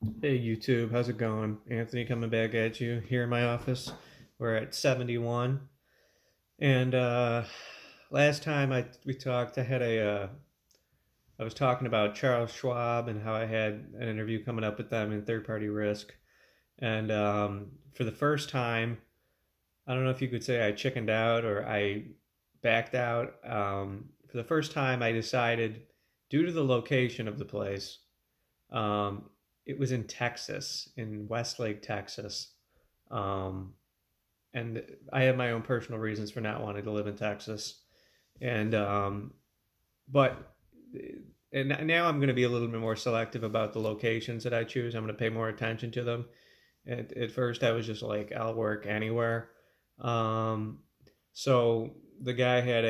Hey YouTube, how's it going? Anthony coming back at you here in my office. We're at 71. And last time we talked, I was talking about Charles Schwab and how I had an interview coming up with them in third party risk. And for the first time, I don't know if you could say I chickened out or I backed out. For the first time, I decided, due to the location of the place, um, it was in Texas, in Westlake, Texas. Um, and I have my own personal reasons for not wanting to live in Texas. And but and now I'm going to be a little bit more selective about the locations that I choose. I'm going to pay more attention to them. At first, I was just like, I'll work anywhere. Um, so the guy had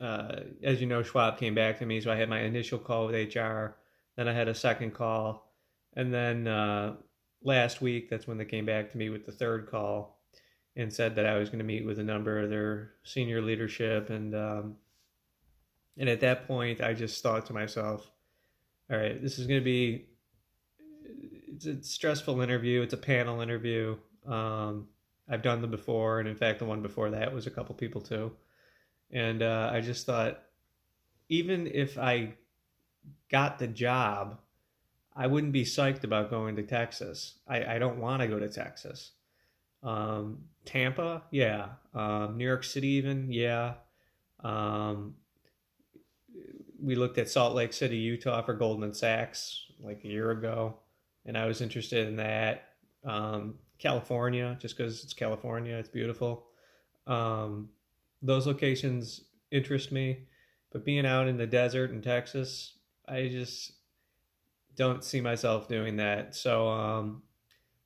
as you know, Schwab came back to me. So I had my initial call with HR. Then I had a second call. And then last week, that's when they came back to me with the third call and said that I was going to meet with a number of their senior leadership. And at that point, I just thought to myself, all right, this is going to be it's a stressful interview. It's a panel interview. I've done them before, and in fact, the one before that was a couple people too. And I just thought, even if I got the job, I wouldn't be psyched about going to Texas. I don't want to go to Texas. Tampa, yeah. New York City, even, yeah. Um, we looked at Salt Lake City, Utah for Goldman Sachs like a year ago, and I was interested in that. California, just because it's California, it's beautiful. Um, those locations interest me, but being out in the desert in Texas, I just don't see myself doing that. So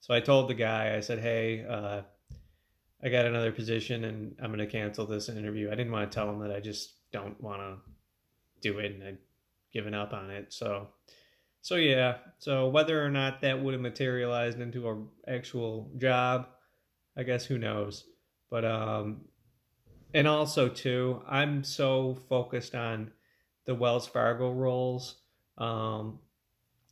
I told the guy, I said, hey, I got another position and I'm going to cancel this interview. I didn't want to tell him that I just don't want to do it and I'd given up on it. So yeah. So whether or not that would have materialized into an actual job, I guess who knows. But and also too, I'm so focused on the Wells Fargo roles um,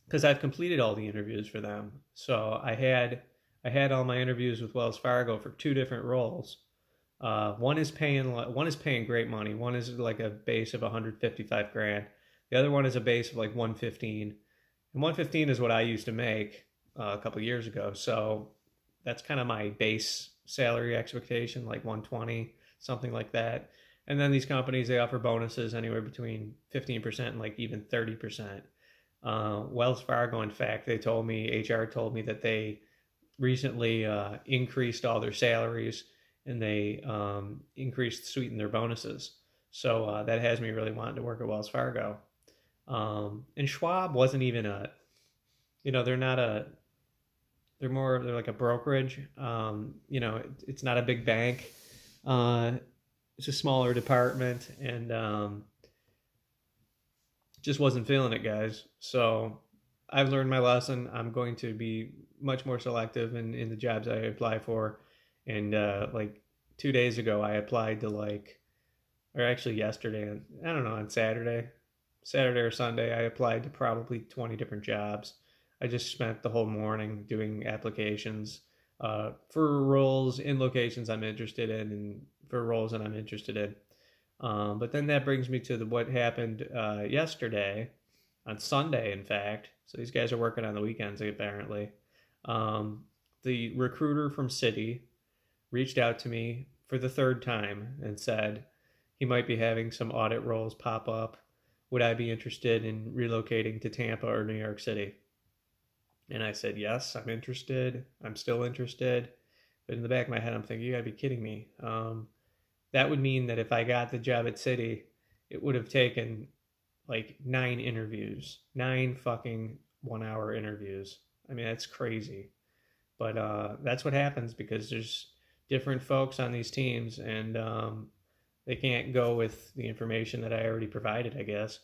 because I've completed all the interviews for them. So I had all my interviews with Wells Fargo for two different roles. One is paying great money. One is like a base of 155 grand. The other one is a base of like 115. And 115 is what I used to make a couple of years ago. So that's kind of my base salary expectation, like 120, something like that. And then these companies, they offer bonuses anywhere between 15% and like even 30%. Wells Fargo, in fact, HR told me that they recently increased all their salaries and they sweetened their bonuses. So that has me really wanting to work at Wells Fargo. And Schwab wasn't even they're not they're like a brokerage. It's not a big bank. Uh, it's a smaller department, and just wasn't feeling it, guys. So I've learned my lesson. I'm going to be much more selective in the jobs I apply for. And like 2 days ago, I applied to or actually yesterday, I don't know, on Saturday or Sunday, I applied to probably 20 different jobs. I just spent the whole morning doing applications for roles in locations I'm interested in and for roles that I'm interested in. But then that brings me to what happened yesterday, on Sunday, in fact. So these guys are working on the weekends, apparently. Um, the recruiter from Citi reached out to me for the third time and said he might be having some audit roles pop up. Would I be interested in relocating to Tampa or New York City? And I said, yes, I'm interested. I'm still interested. But in the back of my head, I'm thinking, you gotta be kidding me. That would mean that if I got the job at Citi, it would have taken like 9 interviews, 9 fucking 1 hour interviews. I mean, that's crazy. But that's what happens because there's different folks on these teams, and they can't go with the information that I already provided, I guess.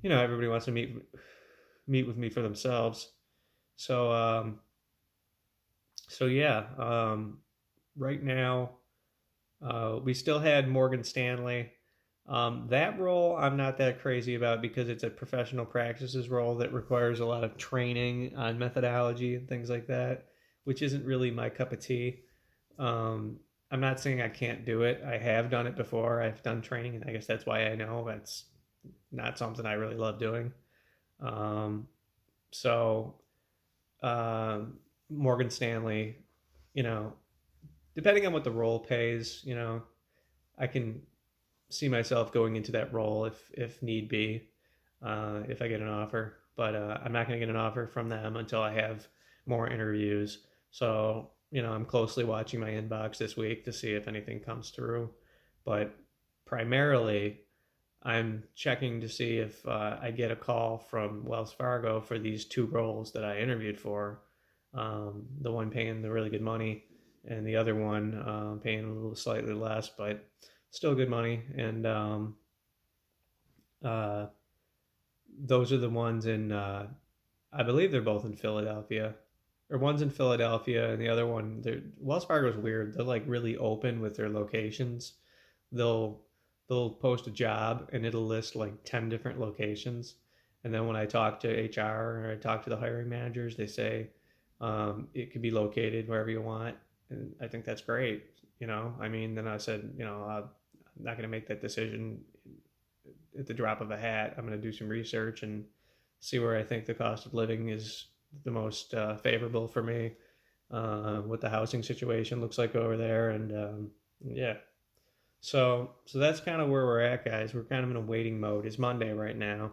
Everybody wants to meet with me for themselves. So yeah, right now we still had Morgan Stanley. That role I'm not that crazy about because it's a professional practices role that requires a lot of training on methodology and things like that, which isn't really my cup of tea. Um, I'm not saying I can't do it. I have done it before. I've done training, and I guess that's why I know that's not something I really love doing. Um, so, Morgan Stanley, you know, depending on what the role pays, I can see myself going into that role if need be, if I get an offer. But I'm not going to get an offer from them until I have more interviews. So I'm closely watching my inbox this week to see if anything comes through. But primarily, I'm checking to see if I get a call from Wells Fargo for these two roles that I interviewed for. The one paying the really good money, and the other one paying a little slightly less, but still good money. And uh, those are the ones in, I believe they're both in Philadelphia. Or one's in Philadelphia, and the other one, Wells Fargo's weird. They're like really open with their locations. They'll they'll post a job and it'll list like 10 different locations. And then when I talk to HR or I talk to the hiring managers, they say it could be located wherever you want. And I think that's great. I mean, then I said, I'm not going to make that decision at the drop of a hat. I'm going to do some research and see where I think the cost of living is the most favorable for me, what the housing situation looks like over there. And yeah, so that's kind of where we're at, guys. We're kind of in a waiting mode. It's Monday right now.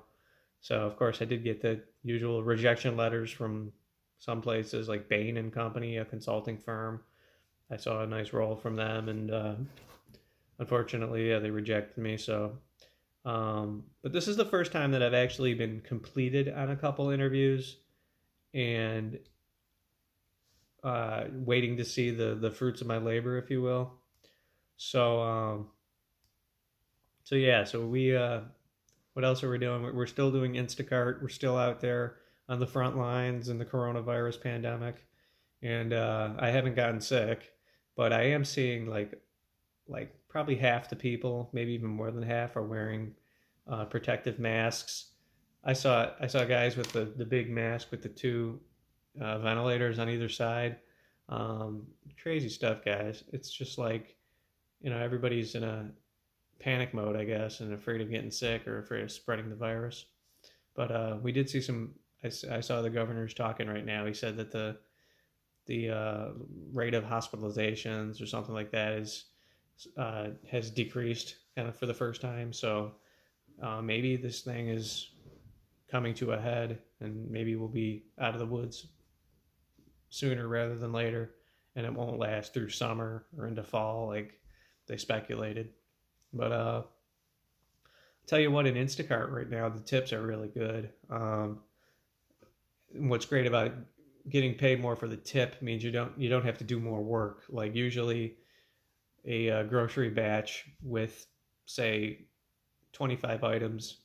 So of course I did get the usual rejection letters from some places like Bain and Company, a consulting firm. I saw a nice role from them, and unfortunately, yeah, they rejected me. So, but this is the first time that I've actually been completed on a couple interviews, and waiting to see the fruits of my labor, if you will. So, so we what else are we doing? We're still doing Instacart. We're still out there on the front lines in the coronavirus pandemic, and I haven't gotten sick, but I am seeing like probably half the people, maybe even more than half, are wearing protective masks. I saw guys with the big mask with the two ventilators on either side. Crazy stuff, guys. It's just like everybody's in a panic mode, I guess, and afraid of getting sick or afraid of spreading the virus. But we did see some. I saw the governor's talking right now. He said that the rate of hospitalizations or something like that has decreased kind of for the first time. So maybe this thing is coming to a head, and maybe we'll be out of the woods sooner rather than later, and it won't last through summer or into fall like they speculated. But tell you what, in Instacart right now, the tips are really good. What's great about getting paid more for the tip means you don't have to do more work. Like usually, a grocery batch with say 25 items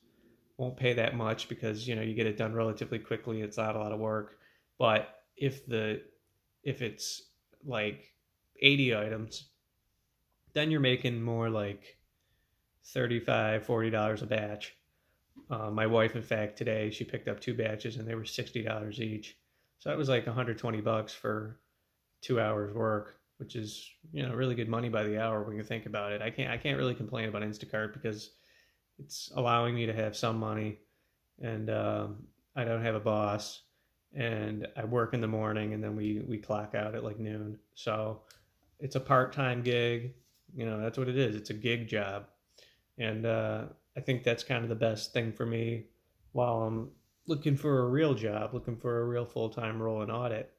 won't pay that much because you get it done relatively quickly. It's not a lot of work. But if it's like 80 items, then you're making more like $35-$40 a batch. My wife, in fact, today she picked up two batches and they were $60 each. So that was like $120 for 2 hours work, which is really good money by the hour when you think about it. I can't really complain about Instacart because it's allowing me to have some money, and I don't have a boss, and I work in the morning and then we clock out at like noon. So it's a part-time gig. That's what it is. It's a gig job. And I think that's kind of the best thing for me while I'm looking for a real job, looking for a real full-time role in audit.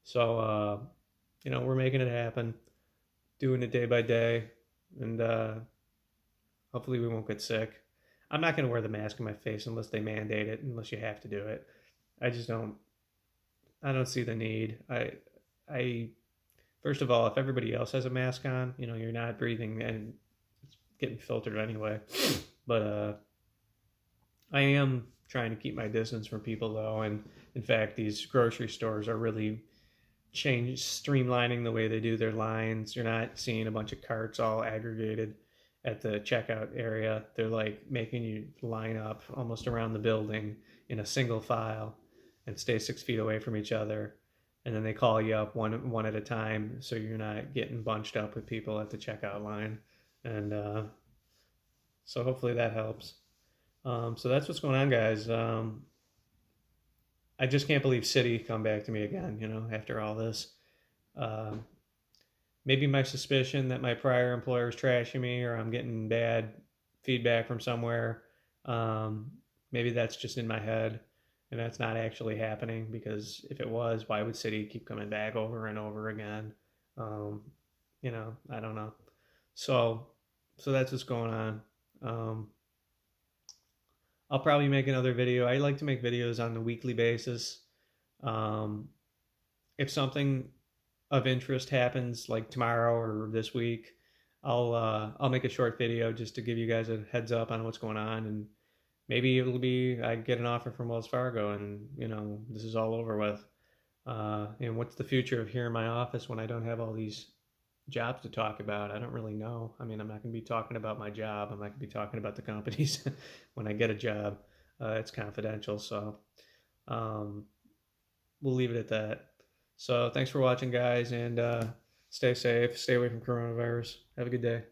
So, we're making it happen, doing it day by day, and hopefully we won't get sick. I'm not going to wear the mask on my face unless they mandate it, unless you have to do it. I don't see the need. I first of all, if everybody else has a mask on, you're not breathing and it's getting filtered anyway. But I am trying to keep my distance from people though, and in fact, these grocery stores are really streamlining the way they do their lines. You're not seeing a bunch of carts all aggregated at the checkout area. They're like making you line up almost around the building in a single file and stay 6 feet away from each other. And then they call you up one at a time, so you're not getting bunched up with people at the checkout line. And so hopefully that helps. So that's what's going on, guys. I just can't believe Citi come back to me again, after all this. Maybe my suspicion that my prior employer is trashing me, or I'm getting bad feedback from somewhere. Maybe that's just in my head and that's not actually happening, because if it was, why would Citi keep coming back over and over again? I don't know. So that's what's going on. I'll probably make another video. I like to make videos on a weekly basis. If something of interest happens like tomorrow or this week, I'll make a short video just to give you guys a heads up on what's going on, and maybe it'll be I get an offer from Wells Fargo and this is all over with. And what's the future of here in my office when I don't have all these jobs to talk about? I don't really know. I mean, I'm not going to be talking about my job. I'm not going to be talking about the companies when I get a job. It's confidential, so we'll leave it at that. So thanks for watching, guys, and stay safe. Stay away from coronavirus. Have a good day.